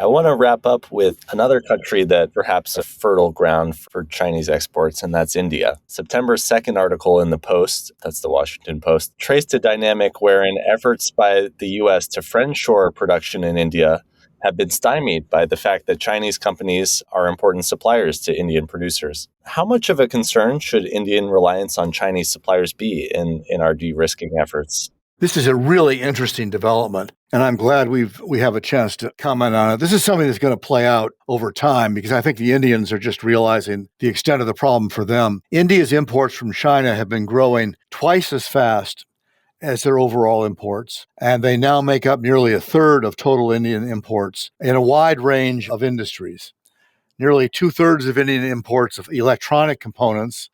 I want to wrap up with another country that perhaps a fertile ground for Chinese exports, and that's India. September 2nd article in the Post, that's the Washington Post, traced a dynamic wherein efforts by the U.S. to friendshore production in India have been stymied by the fact that Chinese companies are important suppliers to Indian producers. How much of a concern should Indian reliance on Chinese suppliers be in our de-risking efforts? This is a really interesting development, and I'm glad we have a chance to comment on it. This is something that's going to play out over time because I think the Indians are just realizing the extent of the problem for them. India's imports from China have been growing twice as fast as their overall imports, and they now make up nearly a third of total Indian imports in a wide range of industries. Nearly two-thirds of Indian imports of electronic components,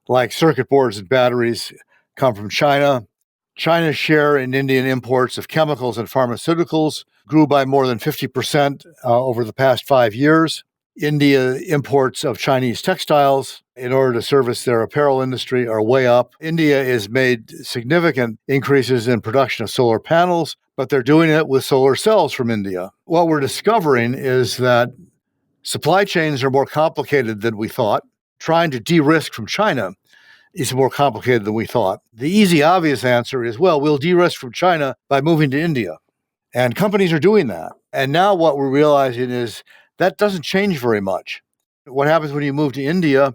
like circuit boards and batteries, come from China. China's share in Indian imports of chemicals and pharmaceuticals grew by more than 50% over the past 5 years. India imports of Chinese textiles in order to service their apparel industry are way up. India has made significant increases in production of solar panels, but they're doing it with solar cells from India. What we're discovering is that supply chains are more complicated than we thought. Trying to de-risk from China is more complicated than we thought. The easy, obvious answer is, well, we'll de-risk from China by moving to India. And companies are doing that. And now what we're realizing is that doesn't change very much. What happens when you move to India?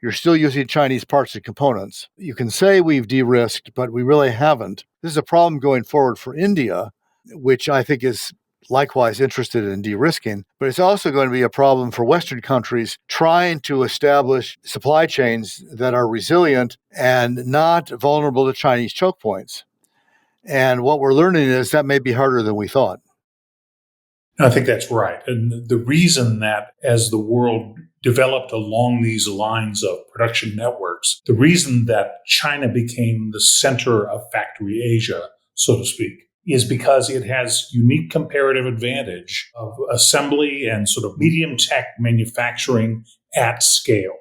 You're still using Chinese parts and components. You can say we've de-risked, but we really haven't. This is a problem going forward for India, which I think is likewise interested in de-risking, but it's also going to be a problem for Western countries trying to establish supply chains that are resilient and not vulnerable to Chinese choke points. And what we're learning is that may be harder than we thought. I think that's right. And the reason that as the world developed along these lines of production networks, the reason that China became the center of factory Asia, so to speak, is because it has unique comparative advantage of assembly and sort of medium tech manufacturing at scale.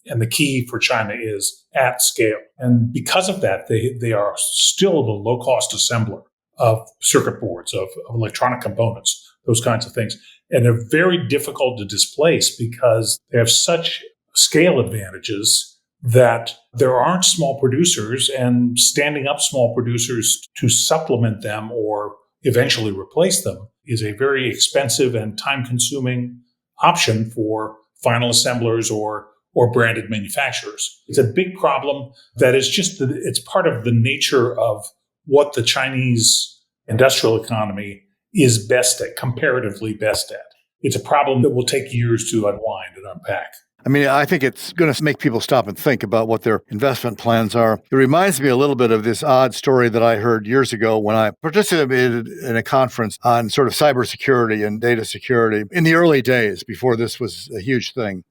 And the key for China is at scale. And because of that, they are still the low-cost assembler of circuit boards, of electronic components, those kinds of things. And they're very difficult to displace because they have such scale advantages that there aren't small producers, and standing up small producers to supplement them or eventually replace them is a very expensive and time-consuming option for final assemblers or branded manufacturers. It's a big problem that is just it's part of the nature of what the Chinese industrial economy is best at, comparatively best at. It's a problem that will take years to unwind and unpack. I mean, I think it's going to make people stop and think about what their investment plans are. It reminds me a little bit of this odd story that I heard years ago when I participated in a conference on sort of cybersecurity and data security in the early days before this was a huge thing.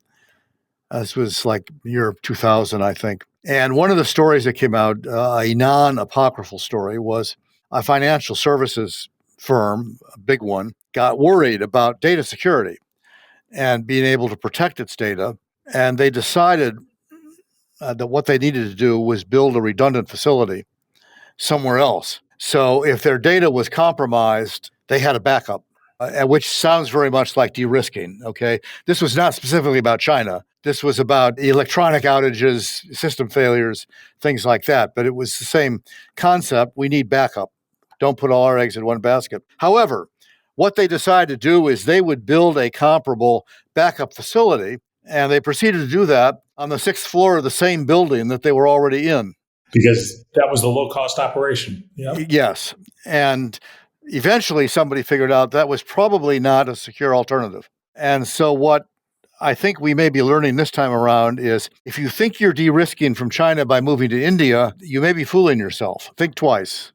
This was like year 2000, I think. And one of the stories that came out, a non-apocryphal story, was a financial services firm, a big one, got worried about data security and being able to protect its data. And they decided that what they needed to do was build a redundant facility somewhere else. So if their data was compromised, they had a backup, which sounds very much like de-risking, okay? This was not specifically about China. This was about electronic outages, system failures, things like that. But it was the same concept. We need backup. Don't put all our eggs in one basket. However, what they decided to do is they would build a comparable backup facility, and they proceeded to do that on the 6th floor of the same building that they were already in. Because that was the low-cost operation. Yep. Yes. And eventually somebody figured out that was probably not a secure alternative. And so what I think we may be learning this time around is if you think you're de-risking from China by moving to India, you may be fooling yourself. Think twice.